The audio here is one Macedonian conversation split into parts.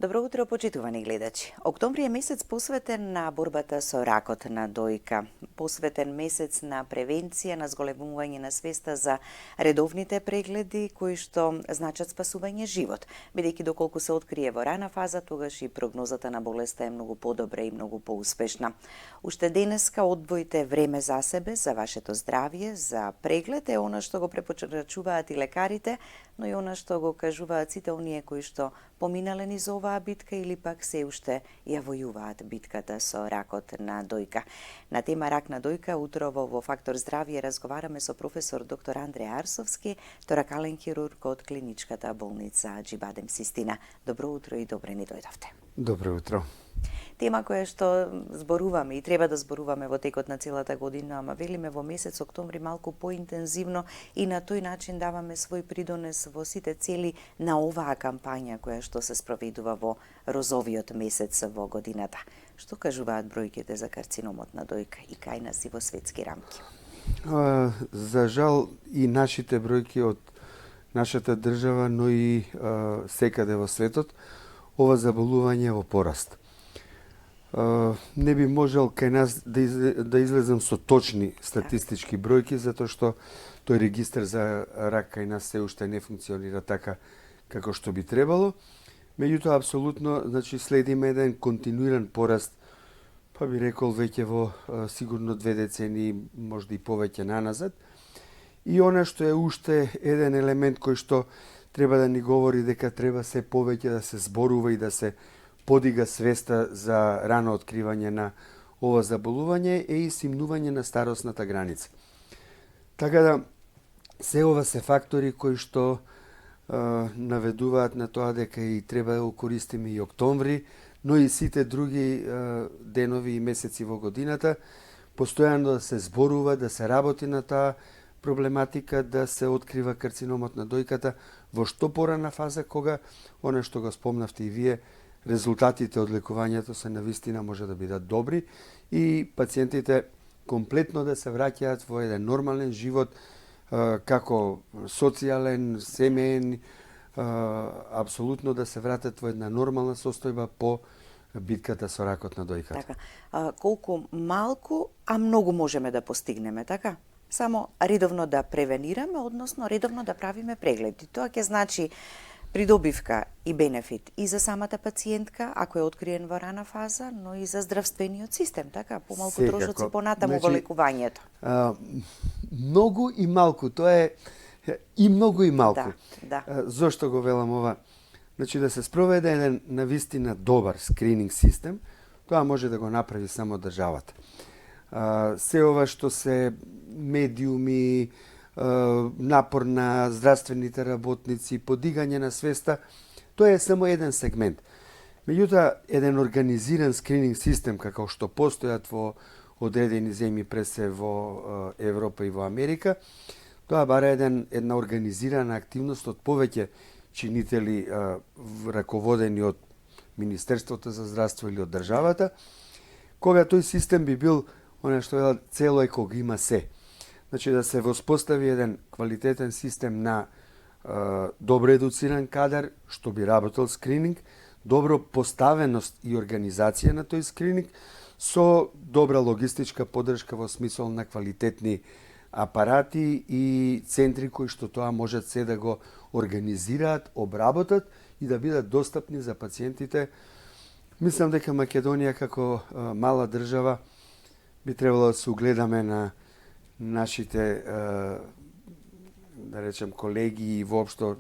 Добро утро, почитувани гледачи. Октомври е месец посветен на борбата со ракот на дојка, посветен месец на превенција, на зголемување на свеста за редовните прегледи кои што значат спасување живот, бидејќи доколку се открие во рана фаза, тогаш и прогнозата на болеста е многу подобра и многу поуспешна. Уште денеска одвоите време за себе, за вашето здравје, за преглед е она што го препорачуваат и лекарите, но и она што го кажуваат сите оние кои што поминале низ оваа битка или пак се уште ја војуваат битката со ракот на дојка. На тема рак на дојка утрово во Фактор здравје разговараме со професор доктор Андреј Арсовски, торакален хирург од клиничката болница Аџи-Бадем Систина. Добро утро и добре ни дојдовте. Добро утро. Тема која што зборуваме и треба да зборуваме во текот на целата година, ама велиме во месец октомври малку поинтензивно и на тој начин даваме свој придонес во сите цели на оваа кампања која што се спроведува во розовиот месец во годината. Што кажуваат бројките за карциномот на дојка и кај нас и во светски рамки? За жал и нашите бројки од нашата држава, но и секаде во светот, ова заболување е во пораст. Не би можел кај нас да излезам со точни статистички бројки, затоа што тој регистар за рак кај нас се уште не функционира така како што би требало. Меѓутоа, апсолутно, следиме еден континуиран пораст, па би рекол веќе во сигурно 2 децении, можда и повеќе наназад. И она што е уште еден елемент кој што треба да ни говори дека треба се повеќе да се зборува и да се подига свеста за рано откривање на ова заболување е и симнување на старосната граница. Така да, се ова се фактори кои што наведуваат на тоа дека и треба да го користиме и октомври, но и сите други денови и месеци во годината, постојано да се зборува, да се работи на таа проблематика, да се открива карциномот на дојката во што порана фаза, кога, она што го спомнавте и вие, резултатите од лекувањето се навистина може да бидат добри и пациентите комплетно да се враќаат во еден нормален живот, како социјален, семеен, апсолутно да се вратат во една нормална состојба по битката со ракот на дојката. Така, колку малку, а многу можеме да постигнеме, така? Само редовно да превенираме, односно редовно да правиме прегледи. Тоа ќе значи придобивка и бенефит и за самата пациентка, ако е откриен во рана фаза, но и за здравствениот систем, така? Помалку трошоци понатаму во лекувањето. Многу и малку, тоа е и многу и малку. Да. Зошто го велам ова? Да се спроведе еден навистина добар скрининг систем, тоа може да го направи само државата. Се ова што се медиуми, напор на здравствените работници, подигање на свеста, тоа е само еден сегмент. Меѓутоа, еден организиран скрининг систем, како што постојат во одредени земји, пресе во Европа и во Америка, тоа бара една организирана активност од повеќе чинители раководени од Министерството за здравство или од државата, кога тој систем би бил, она што е цело е кога има се. Да се воспостави еден квалитетен систем на добро едуциран кадар, што би работел скрининг, добро поставеност и организација на тој скрининг, со добра логистичка поддршка во смисол на квалитетни апарати и центри кои што тоа можат се да го организираат, обработат и да бидат достапни за пациентите. Мислам дека Македонија како мала држава би требало да се угледаме на нашите, да речем, колеги и воопшто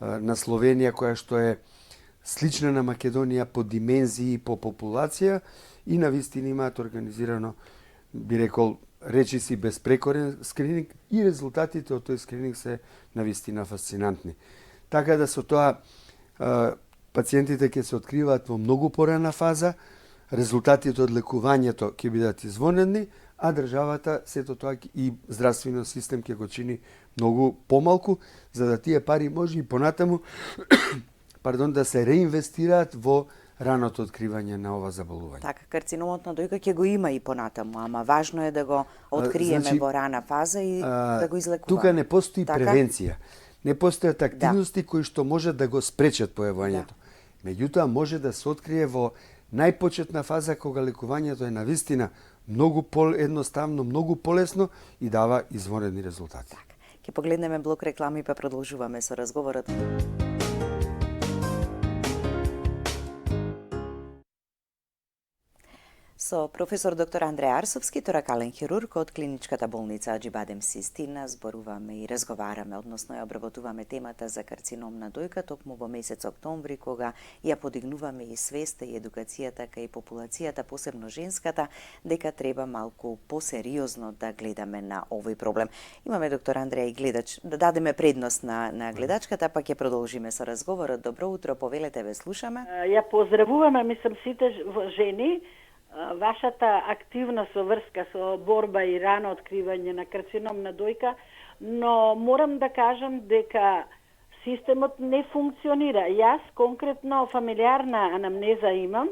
на Словенија, која што е слична на Македонија по димензии и по популација и навистина имаат организирано, би рекол, речиси безпрекорен скрининг и резултатите од тој скрининг се навистина фасцинантни. Така да со тоа пациентите ќе се откриваат во многу порана фаза, резултатите од лекувањето ќе бидат извонедни, а државата сето тоа и здравствениот систем ќе го чини многу помалку, за да тие пари може и понатаму да се реинвестираат во раното откривање на ова заболување. Така, карциномот на дојка ќе го има и понатаму, ама важно е да го откриеме во рана фаза и да го излекуваме. Тука не постои превенција. Не постојат активности кои што можат да го спречат појавувањето. Меѓутоа може да се открие во најпочетна фаза кога лекувањето е навистина многу поедноставно, многу полесно и дава извонредни резултати. Така. Ќе погледнеме блок реклами па продолжуваме со разговорот. Со професор доктор Андреј Арсовски, торакален хирург од клиничката болница Аџибадем Систина, зборуваме и разговараме, односно ја обработуваме темата за карцином на дојка токму во месец октомври, кога ја подигнуваме и свеста и едукацијата кај популацијата, посебно женската, дека треба малку посериозно да гледаме на овој проблем. Имаме доктор Андреј гледач, да дадеме предност на гледачката, па ќе продолжиме со разговорот. Добро утро, повелете, ве слушаме. Ја поздравуваме, мислам, сите жени, вашата активност со врска со борба и рано откривање на карцином на дојка, но морам да кажам дека системот не функционира. Јас конкретно фамилиарна анамнеза имам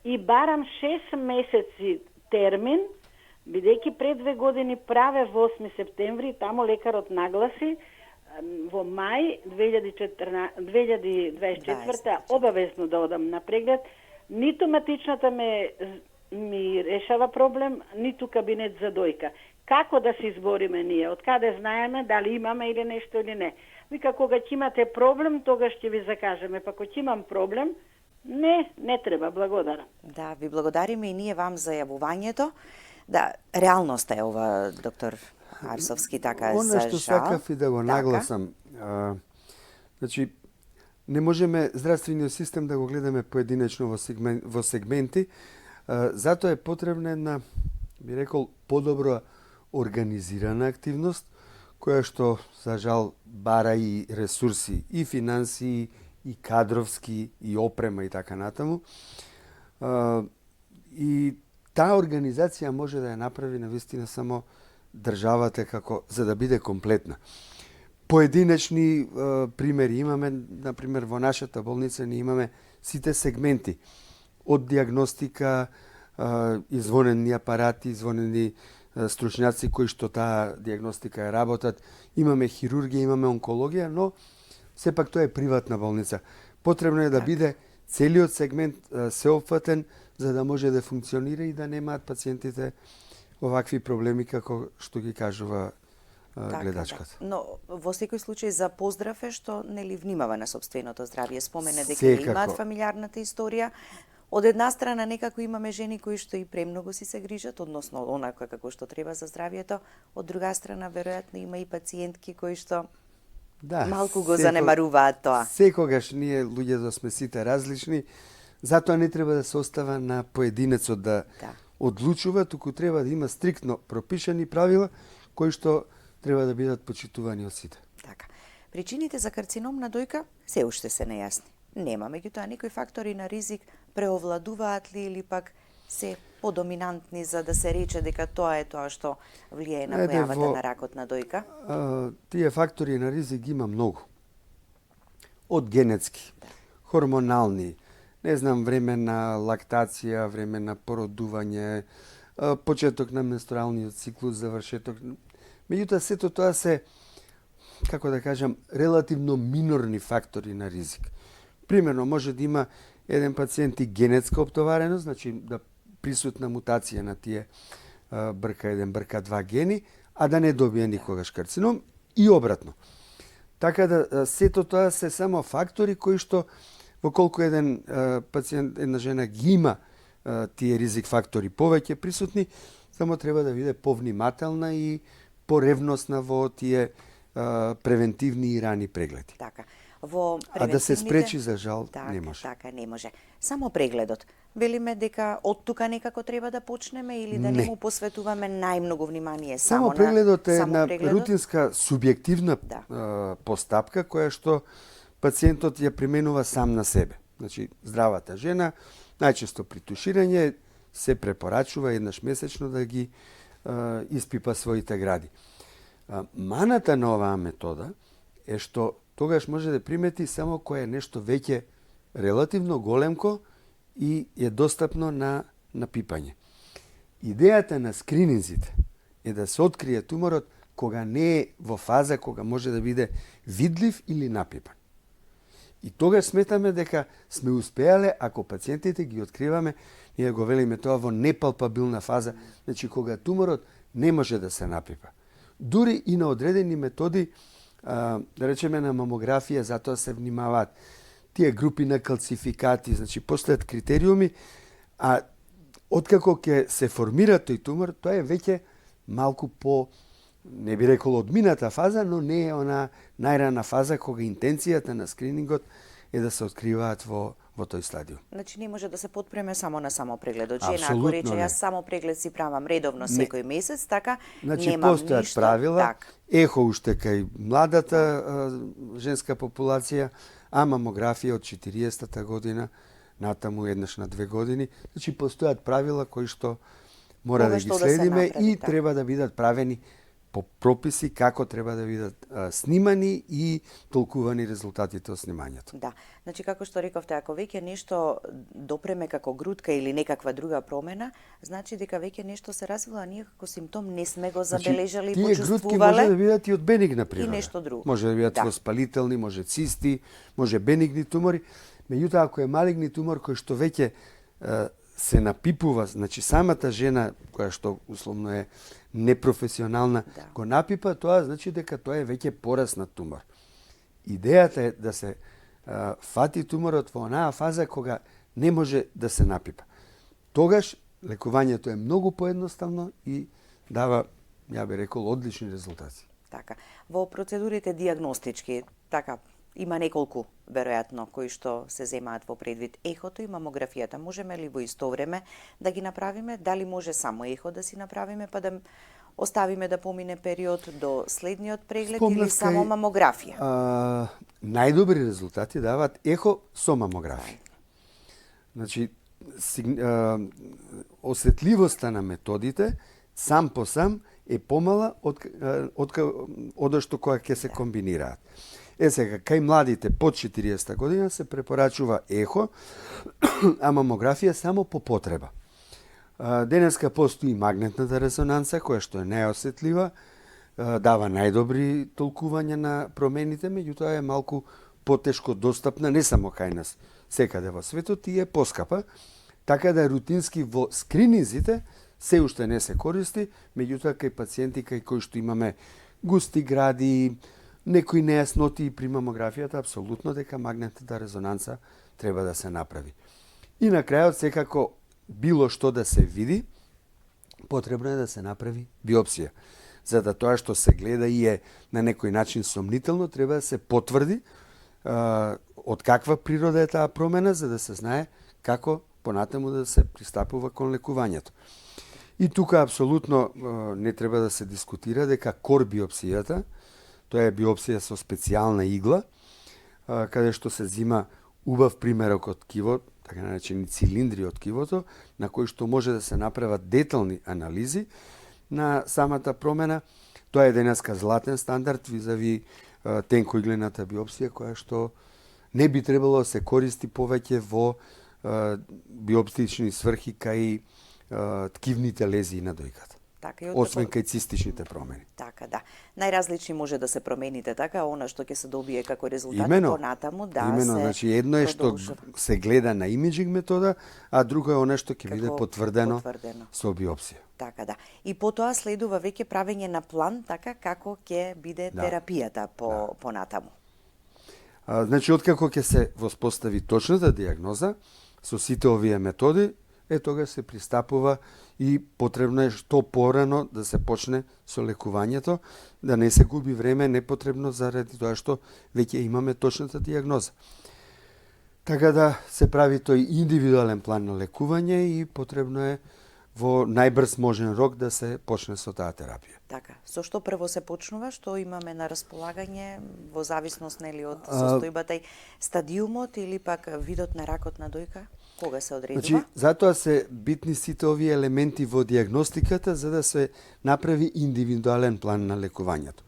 и барам 6 месеци термин, бидејќи пред 2 години праве во 8 септември, тамо лекарот нагласи во мај 2024 обавезно да одам на преглед. Ниту матичната ми решава проблем, ниту кабинет за дојка. Како да се избориме ние? Од каде знаеме дали имаме или нешто или не? Вика, кога ќе имате проблем, тогаш ќе ви закажеме. Па кога ќе имам проблем, не треба, благодарам. Да, ви благодариме и ние вам за јавувањето. Да, реалноста е ова, доктор Арсовски, така за жал. Она што сакав и да го нагласам, значи, не можеме здравствениот систем да го гледаме поединечно во сегменти, затоа е потребна една, би рекол, подобро организирана активност, која што, за жал, бара и ресурси, и финансии, и кадровски, и опрема и така натаму. И таа организација може да ја направи навистина само државата како за да биде комплетна. Поединечни примери имаме, например, во нашата болница ние имаме сите сегменти од диагностика, извонени апарати, извонени стручњаци кои што таа диагностика ја работат. Имаме хирургија, имаме онкологија, но сепак тоа е приватна болница. Потребно е да биде целиот сегмент сеопфатен за да може да функционира и да немаат пациентите овакви проблеми како што ги кажува гледачката. Но во секој случај за поздрав е што нели внимава на сопственото здравје. Спомене дека имаат фамилиарната историја. Од една страна некако имаме жени кои што и премногу си се грижат, односно онака како што треба за здравјето. Од друга страна веројатно има и пациентки кои што малку го занемаруваат тоа. Секогаш ние луѓето сме сите различни, затоа не треба да се остава на поединецот да одлучува, туку треба да има стриктно пропишани правила кои што треба да бидат почитувани од сите. Така. Причините за карцином на дојка се уште се нејасни. Нема, меѓутоа некои фактори на ризик преовладуваат ли или пак се подоминантни за да се рече дека тоа е тоа што влијае на појавата на ракот на дојка? Тие фактори на ризик има многу. Од генетски, хормонални, не знам, време на лактација, време на породување, почеток на менструалниот циклус, завршеток. Меѓутоа, сето тоа се, како да кажам, релативно минорни фактори на ризик. Примерно, може да има еден пациент и генетска оптовареност, значи да присутна мутација на тие брка 1, брка 2 гени, а да не добие никогаш карцином и обратно. Така да, сето тоа се само фактори кои што, воколку еден пациент, една жена ги има тие ризик фактори повеќе присутни, само треба да биде повнимателна и поревносна во тие превентивни и рани прегледи. Така. Во А да се спречи, за жал, не може. Така, не може. Само прегледот. Велиме дека од тука некако треба да почнеме или да не му посветуваме најмногу внимание само прегледот е една рутинска субјективна постапка која што пациентот ја применува сам на себе. Значи, здравата жена, најчесто при туширање, се препорачува еднаш месечно да ги испипа своите гради. Маната на оваа метода е што тогаш може да примети само кое е нешто веќе релативно големко и е достапно на пипање. Идејата на скрининзите е да се открие туморот кога не е во фаза кога може да биде видлив или напипан. И тогаш сметаме дека сме успеале ако пациентите ги откриваме, ние го велиме тоа во непалпабилна фаза, значи кога туморот не може да се напипа. Дури и на одредени методи, да речеме на мамографија, затоа се внимаваат тие групи на калцификати, значи постојат критериуми, а откако ќе се формира тој тумор, тоа е веќе малку по, не би рекол одмината фаза, но не е она најрана фаза кога интенцијата на скринингот е да се откриваат во тој стадиум. Значи не може да се потпреме само на самопрегледот. Жена ако Апсолутно рече не. јас самопреглед си правам редовно секој месец, така Значи немам постојат ништо. правила, Так. ехо уште кај младата женска популација, а мамографија од 40-та година натаму еднаш на 2 години. Значи постојат правила кои што мора Кога да што ги да се следиме направи, и така. треба да бидат правени по прописи како треба да бидат снимани и толкувани резултатите од снимањето. Да. Значи како што рековте, ако веќе нешто допреме како грудка или некаква друга промена, значи дека веќе нешто се развива, а ние како симптом не сме го забележали, Значи, тие грудки може почувствувале. да бидат и од бенигна природа. нешто друго. Може да бидат Да. воспалителни, може цисти, може бенигни тумори. Меѓутоа, ако е малигни тумор кој што веќе се напипува, значи самата жена која што условно е непрофесионална Да. го напипа, тоа значи дека тоа е веќе пораснат тумор. Идејата е да се фати туморот во онаа фаза кога не може да се напипа. Тогаш лекувањето е многу поедноставно и дава, ја би рекол, одлични резултати. Така. Во процедурите диагностички, така, има неколку, веројатно, кои што се земаат во предвид. Ехото и мамографијата, можеме ли во исто време да ги направиме? Дали може само ехо да си направиме, па да оставиме да помине период до следниот преглед или само мамографија? Најдобри резултати даваат ехо со мамографија. Значи, осетливоста на методите сам по сам е помала од што кога ќе се комбинираат. Сега, кај младите под 40 година се препорачува ехо, а мамографија само по потреба. Денеска постои магнетната резонанца, која што е најосетлива, дава најдобри толкувања на промените, меѓутоа е малку потешко достапна, не само кај нас, секаде во светот, и е поскапа, така да рутински во скринизите се уште не се користи, меѓутоа кај пациенти кај кои што имаме густи гради, некои нејасноти при мамографијата, апсолутно дека магнетната резонанца треба да се направи. И на крајот, секако, било што да се види, потребно е да се направи биопсија. За да тоа што се гледа и е на некој начин сомнително, треба да се потврди од каква природа е таа промена, за да се знае како понатаму да се пристапува кон лекувањето. И тука апсолутно не треба да се дискутира дека кор биопсијата, тоа е биопсија со специјална игла, каде што се зима убав примерок од ткивот, така наречени цилиндри од ткивото, на кои што може да се направат детални анализи на самата промена. Тоа е денеска златен стандард визави тенкоиглената биопсија, која што не би требало да се користи повеќе во биопсични сврхи кај ткивните лезии на дојката. Така, освен кај цистичните промени. Така, да. Најразлични може да се промените, така, она што ќе се добие како резултат понатаму, да имено, се значи едно е што се гледа на имиджинг метода, а друго е она што ќе биде потврдено со биопсија. Така, да. И потоа следува веќе правење на план, така, како ќе биде терапијата понатаму. Значи, откако ќе се воспостави точната диагноза, со сите овие методи, тога се пристапува и потребно е што порано да се почне со лекувањето, да не се губи време непотребно заради тоа што веќе имаме точната диагноза. Така да се прави тој индивидуален план на лекување и потребно е во најбрз можен рок да се почне со таа терапија. Така, со што прво се почнува, што имаме на располагање во зависност нели од состојбата и стадиумот или пак видот на ракот на дојка? Кога се одредува? Значи, затоа се битни сите овие елементи во диагностиката за да се направи индивидуален план на лекувањето.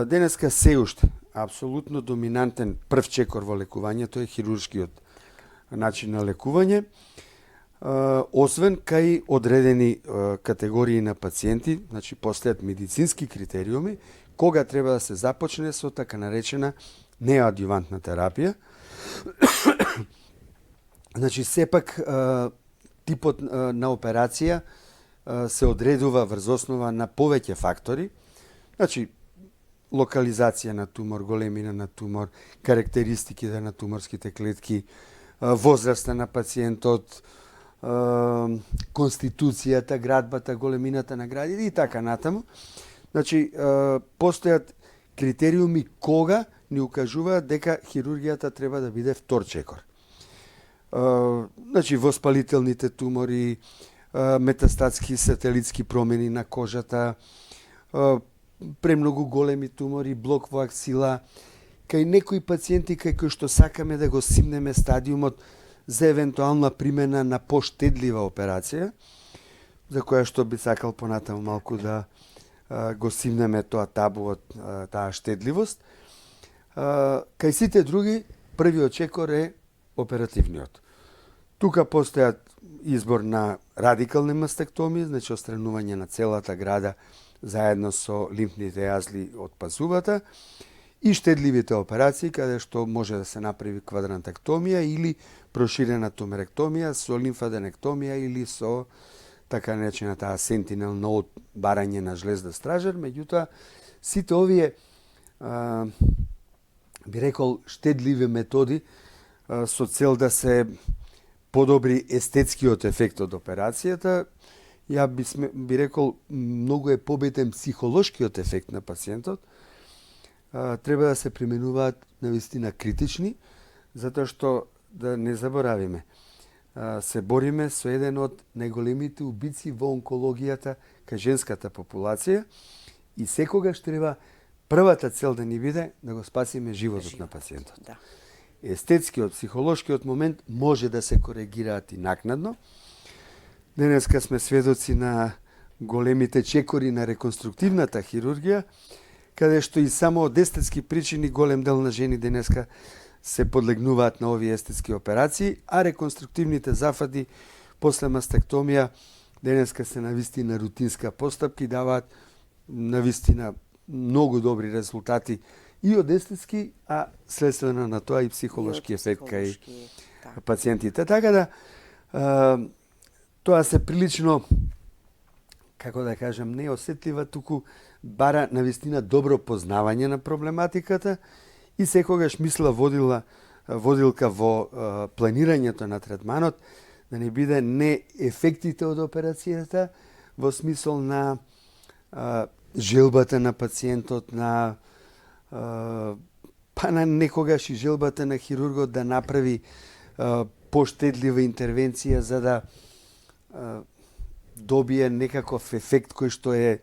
Денеска се уште апсолутно доминантен прв чекор во лекувањето е хируршкиот начин на лекување, освен кај одредени категории на пациенти, значи постојат медицински критериуми кога треба да се започне со така наречена неадјувантна терапија. Значи, сепак типот на операција се одредува врз основа на повеќе фактори. Значи, локализација на тумор, големина на тумор, карактеристиките на туморските клетки, возраста на пациентот, конституцијата, градбата, големината на градите и така натаму. Значи, постојат критериуми кога ни укажуваат дека хирургијата треба да биде втор чекор. Значи, воспалителните тумори, метастатски сателитски промени на кожата, премногу големи тумори, блок во аксила, кај некои пациенти кај кои што сакаме да го симнеме стадиумот за евентуална примена на поштедлива операција, за која што би сакал понатаму малку да го симнеме тоа табу од таа штедливост. Кај сите други, првиот чекор е оперативниот. Тука постојат избор на радикални мастектомии, значи отстранување на целата града заедно со лимфните јазли од пазувата, и штедливите операции, каде што може да се направи квадрантектомија или проширена тумеректомија со лимфаденектомија или со така наречената сентинел ноут барање на жлезда стражер. Меѓутоа, сите овие би рекол штедливи методи со цел да се подобри естетскиот ефект од операцијата, ја би рекол многу е побитен психолошкиот ефект на пациентот. Треба да се применуваат навистина критични, затоа што да не заборавиме, се бориме со еден од најголемите убици во онкологијата кај женската популација и секогаш треба првата цел да ни биде да го спасиме животот на пациентот. Да. Естетскиот, психолошкиот момент може да се коригираат и накнадно. Денеска сме сведоци на големите чекори на реконструктивната хирургија, каде што и само од естетски причини голем дел на жени денеска се подлегнуваат на овие естетски операции, а реконструктивните зафади после мастектомија денеска се навистина рутинска постапка и даваат навистина многу добри резултати и од естетски, а следствено на тоа и психолошки ефект кај пациентите. Така да, тоа се прилично, како да кажам, не осетлива, туку бара навистина добро познавање на проблематиката и секогаш мисла водилка во планирањето на третманот да не биде не ефектите од операцијата во смисол на желбата на пациентот, на па на некогаш и желбата на хирургот да направи поштедлива интервенција за да добие некаков ефект кој што е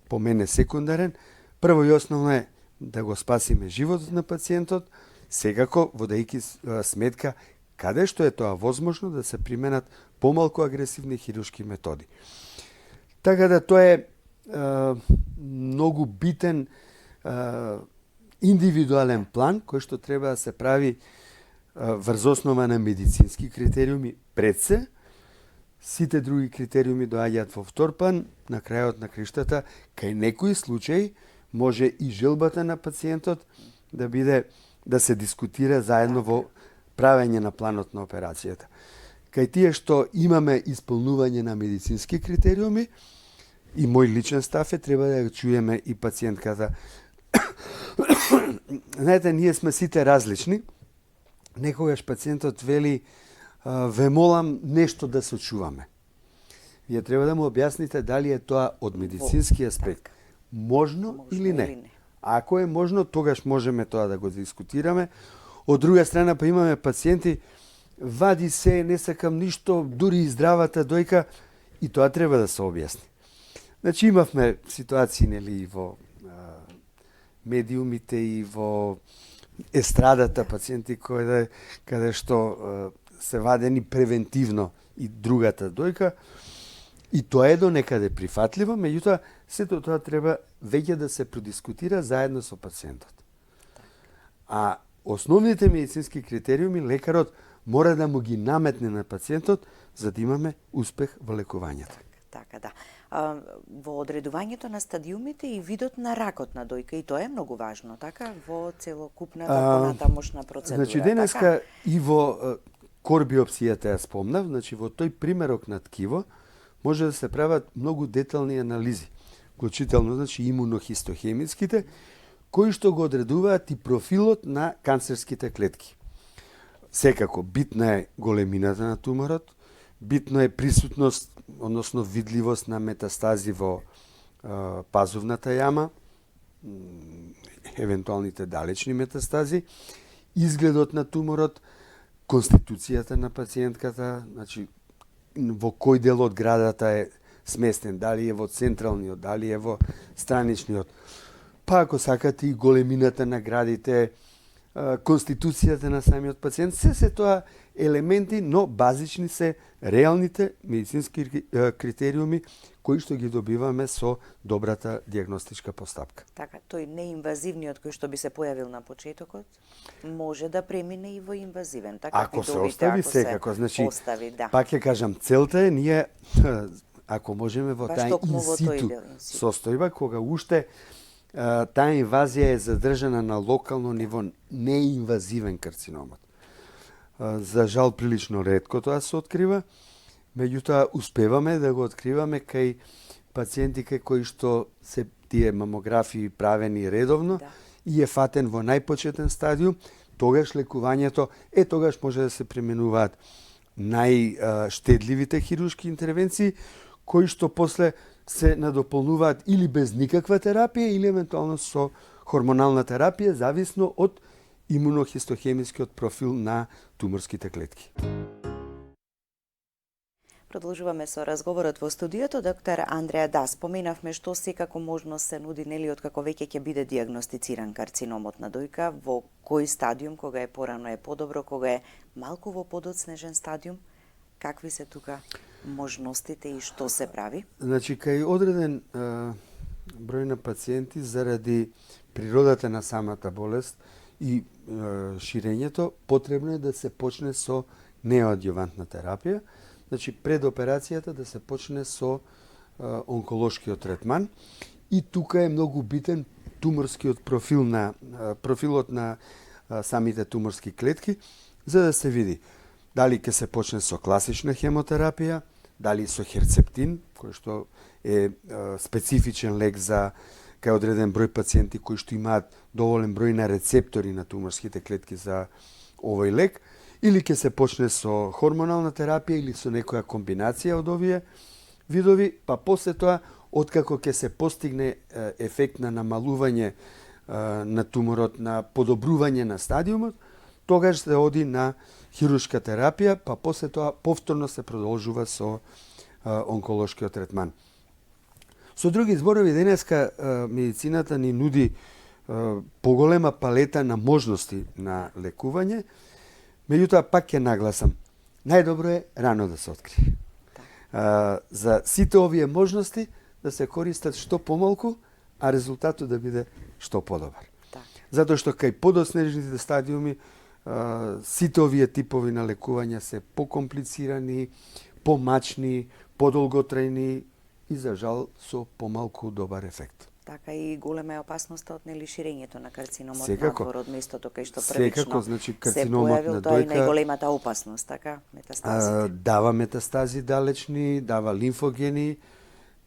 по мене секундарен. Прво и основно е да го спасиме животот на пациентот, секако водејќи сметка каде што е тоа возможно да се применат помалку агресивни хируршки методи. Така да тоа е многу битен индивидуален план кој што треба да се прави врз основа на медицински критериуми пред се. Сите други критериуми доаѓаат во втор план, на крајот на криштата, кај некои случаи може и желбата на пациентот да се дискутира заедно во правење на планот на операцијата. Кај тие што имаме исполнување на медицински критериуми, и мој личен став е, треба да чуеме и пациентката. Знаете, ние сме сите различни. Некогаш пациентот вели, ве молам нешто да се чуваме. Вие треба да му објасните дали е тоа од медицински аспект можно или не. Ако е можно, тогаш можеме тоа да го дискутираме. Од друга страна па имаме пациенти, вади се, не сакам ништо, дури и здравата дојка, и тоа треба да се објасни. Значи имавме ситуации нели во медиумите и во естрадата пациенти каде што се вадени превентивно и другата дојка, и тоа е до некаде прифатливо, меѓутоа сето тоа треба веќе да се продискутира заедно со пациентот. А основните медицински критериуми лекарот мора да му ги наметне на пациентот за да имаме успех во лекувањето. Така да. Во одредувањето на стадиумите и видот на ракот на дојка, и тоа е многу важно, така, во целокупната понатамошна процедура. Значи денеска така? и во корбиопсијата ја спомнав, значи во тој примерок на ткиво може да се прават многу детални анализи, вклучително значи имунохистохемиските, кои што го одредуваат и профилот на канцерските клетки. Секако, битна е големината на туморот, битно е присутност, односно видливост на метастази во пазувната јама, евентуалните далечни метастази, изгледот на туморот, конституцијата на пациентката, значи во кој дел од градата е сместен, дали е во централниот, дали е во страничниот. Па ако сакате и големината на градите, конституцијата на самиот пациент, се тоа елементи, но базични се реалните медицински критериуми кои што ги добиваме со добрата диагностичка постапка. Така, тој неинвазивниот кој што би се појавил на почетокот, може да премине и во инвазивен. Така, Ако се видовите, остави ако секако, значи, остави, да. пак ќе кажам, целта е ние, ако можеме во Баш таа токму во тој инситу дел, инситу. состојба, кога уште таа инвазија е задржана на локално ниво, неинвазивен карциномот. За жал, прилично ретко тоа се открива, меѓутоа успеваме да го откриваме кај пациенти кои што се тие мамографии правени редовно, Да. и е фатен во најпочетен стадиум, тогаш лекувањето тогаш може да се применуваат најштедливите хируршки интервенции, кои што после се надополнуваат или без никаква терапија, или евентуално со хормонална терапија, зависно од имунохистохемискиот профил на туморските клетки. Продолжуваме со разговорот во студиото. Доктор Андреа, да, споменавме што секако можност се нуди, нели, откако веќе ќе биде диагностициран карциномот на дојка, во кој стадиум, кога е порано е подобро, кога е малку во подоцнежен стадиум, какви се тука можностите и што се прави? Значи, кај одреден број на пациенти, заради природата на самата болест и ширењето, потребно е да се почне со неоадјувантна терапија. Значи, пред операцијата да се почне со онколошкиот третман. И тука е многу битен туморскиот профилот на самите туморски клетки, за да се види дали ќе се почне со класична хемотерапија, дали со херцептин, кој што е специфичен лек за кај одреден број пациенти кои што имаат доволен број на рецептори на туморските клетки за овој лек, или ќе се почне со хормонална терапија или со некоја комбинација од овие видови, па после тоа, откако ќе се постигне ефект на намалување на туморот, на подобрување на стадиумот, тогаш се оди на хируршка терапија, па после тоа повторно се продолжува со онколошкиот третман. Со други зборови, денеска медицината ни нуди поголема палета на можности на лекување, меѓутоа пак ќе нагласам, најдобро е рано да се открие. За сите овие можности да се користат што помалку, а резултатот да биде што подобар. Да. Затоа што кај подоцнежните стадиуми сите овие типови на лекување се покомплицирани, помачни, подолготрајни и за жал со помалку добар ефект. Така и голема е опасноста од нели ширењето на карциномот Секако. надвор од местото кај што Секако, првично значи, се карциномот појавил, на тоа е дојка најголемата опасност, така, метастазите. дава метастази далечни, дава лимфогени,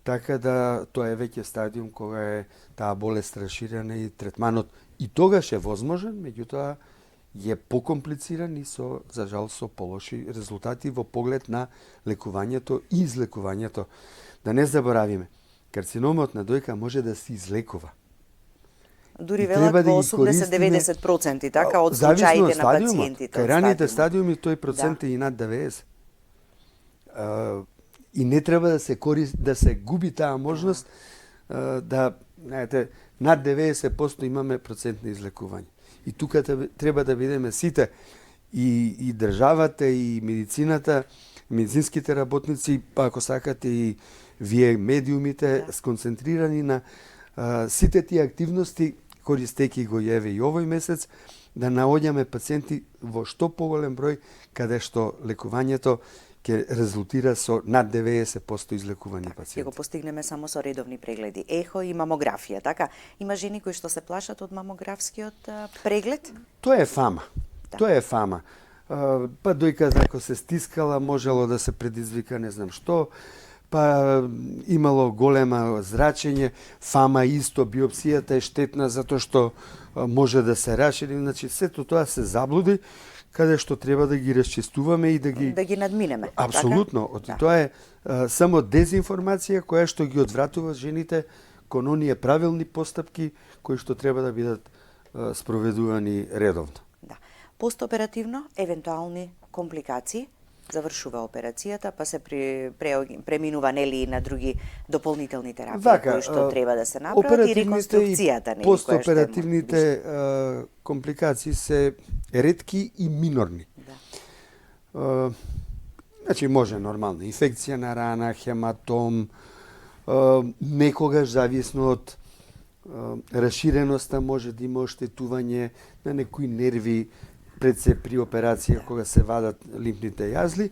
така да тоа е веќе стадиум кога е таа болест расширена и третманот и тогаш е возможен, меѓутоа е покомплициран и за жал со полоши резултати во поглед на лекувањето и излекувањето. Да не заборавиме, карциномот на дојка може да се излекува. Дури и велат треба да во ги користиме 80-90%, така, од зависно случаите од на стадиумот. пациентите. Кај од раните стадиумот. стадиуми тој процент е и над 90. И не треба да се губи таа можност да, знаете, над 90% имаме процент на излекување. И тука треба да бидеме сите, и државата, и медицината, медицинските работници, па ако сакате и вие медиумите, сконцентрирани на сите тие активности, користејќи го еве и овој месец, да наоѓаме пациенти во што поголем број, каде што лекувањето ќе резултира со над 90% излекувани Ќе го пациенти. постигнеме само со редовни прегледи. Ехо и мамографија, така? Има жени кои што се плашат од мамографскиот преглед? Тоа е фама. Да. Тоа е фама. Па дојка ако се стискала, можело да се предизвика не знам што, па имало голема зрачење, фама исто, биопсијата е штетна затоа што може да се рашири, значи сето тоа се заблуди каде што треба да ги расчистуваме и Да ги надминеме. Апсолутно. Така? Тоа е само дезинформација која што ги одвратува жените кон оние правилни постапки кои што треба да бидат спроведувани редовно. Да. Постоперативно, евентуални компликации, завршува операцијата, па се преминува нели на други дополнителни терапии кои што треба да се направат и реконструкцијата нели постоперативните компликации се ретки и минорни. Да. Значи може нормална инфекција на рана, хематом, некогаш зависно од раширеноста може да има оштетување на некои нерви пред се при операција кога се вадат лимфните јазли,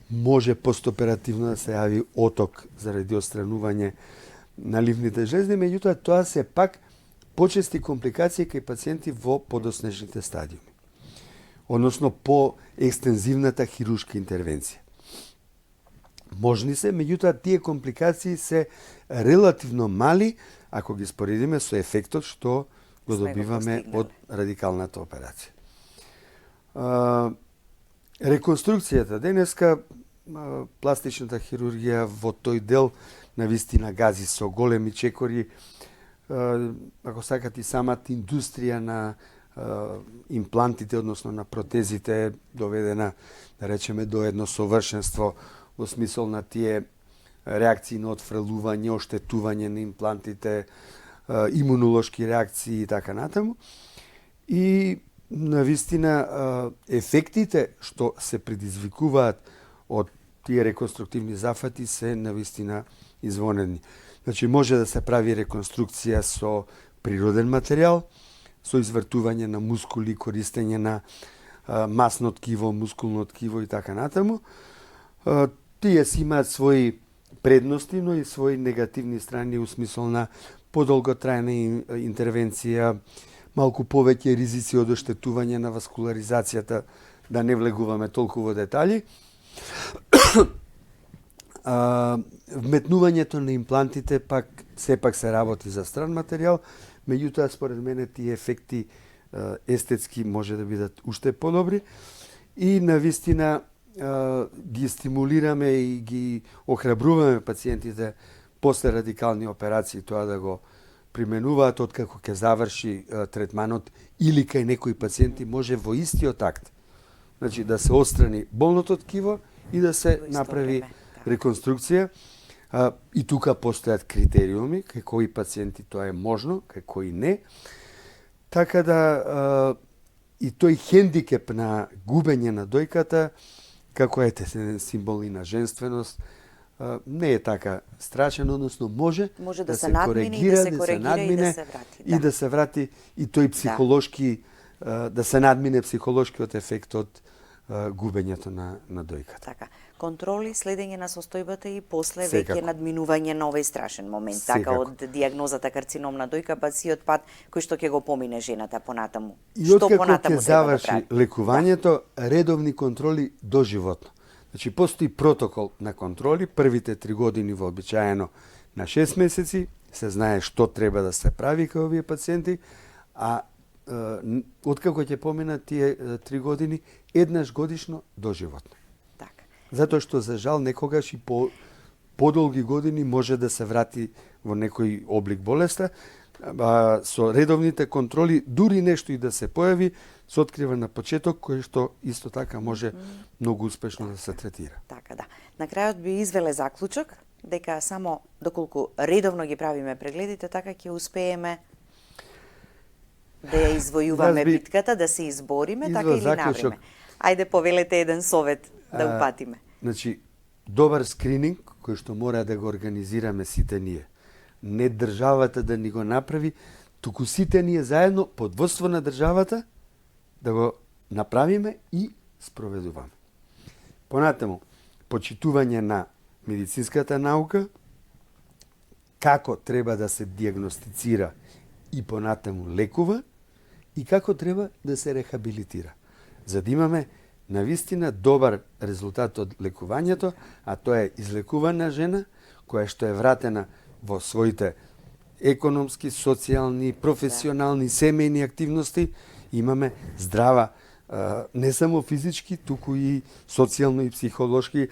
може постоперативно да се јави оток заради отстранување на лимфните жлезди, меѓутоа тоа се пак почести компликации кај пациенти во подоснежните стадиуми. Односно по екстензивната хируршка интервенција. Можни се, меѓутоа тие компликации се релативно мали ако ги споредиме со ефектот што го добиваме од радикалната операција. Реконструкцијата денеска, пластичната хирургија во тој дел навистина гази со големи чекори, ако сакате самата индустрија на имплантите, односно на протезите, доведена, да речеме, до едно совршенство во смисол на тие реакции на отфрлување, оштетување на имплантите, имунолошки реакции и така натаму. И навистина ефектите што се предизвикуваат од тие реконструктивни зафати се навистина извонедни. Значи може да се прави реконструкција со природен материјал, со извртување на мускули, користење на масно ткиво, мускулно ткиво и така натаму. Тие си имаат своји предности, но и своји негативни страни у смисол на подолготрајна интервенција, малку повеќе ризици од оштетување на васкуларизацијата, да не влегуваме толку во детали. Вметнувањето на имплантите пак сепак се работи за стран материјал, меѓутоа според мене тие ефекти естетски може да бидат уште подобри и навистина ги стимулираме и ги охрабруваме пациентите после радикални операции тоа да го применуваат откако ќе заврши третманот или кај некои пациенти може во истиот акт. Значи да се отстрани болното ткиво и да се направи реконструкција. И тука постојат критериуми кај кои пациенти тоа е можно, кај кои не. Така да и тој хендикеп на губење на дојката, како етесен символ и на женственост, не е така страшен, односно може да се надмине и да се коригира и да се врати. И да се врати и тој психолошки, да се надмине психолошкиот ефект од губењето на дојката. Така. Контроли, следење на состојбата и после веќе надминување на овој страшен момент. Така, од дијагнозата карцином на дојка, па сиот пат кој што ќе го помине жената понатаму. И откако ќе заврши лекувањето, редовни контроли доживотно. Значи, постои протокол на контроли, првите 3 години вообичаено на 6 месеци, се знае што треба да се прави кај овие пациенти, а откако ќе поминат тие 3 години, еднаш годишно доживотно. Така. Затоа што, за жал, некогаш и по подолги години може да се врати во некој облик болеста, со редовните контроли, дури нешто и да се појави, се открива на почеток, кој што исто така може многу успешно да се третира. Така, да. На крајот би извеле заклучок, дека само доколку редовно ги правиме прегледите, така ќе успееме да ја извојуваме битката, да се избориме, така или навреме. Ајде, повелете еден совет да упатиме. Значи, добар скрининг, кој што мора да го организираме сите ние. Не државата да ни го направи, туку сите ние заедно, под водство на државата, да го направиме и спроведуваме. Понатаму, почитување на медицинската наука, како треба да се диагностицира и понатаму лекува и како треба да се рехабилитира. За да имаме навистина добар резултат од лекувањето, а тоа е излекувана жена која што е вратена во своите економски, социјални, професионални, семејни активности, имаме здрава не само физички, туку и социјално и психолошки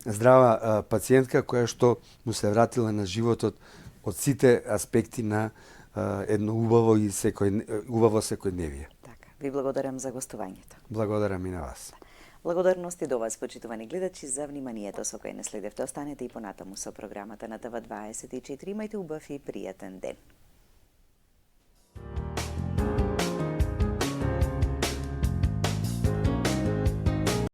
здрава пациентка која што му се вратила на животот од сите аспекти на едно убаво секојдневие. Така, ви благодарам за гостувањето. Благодарам и на вас. Благодарности до вас, почитувани гледачи, за вниманието со кој не следевте. Останете и понатаму со програмата на ТВ24. Имајте убав и пријатен ден.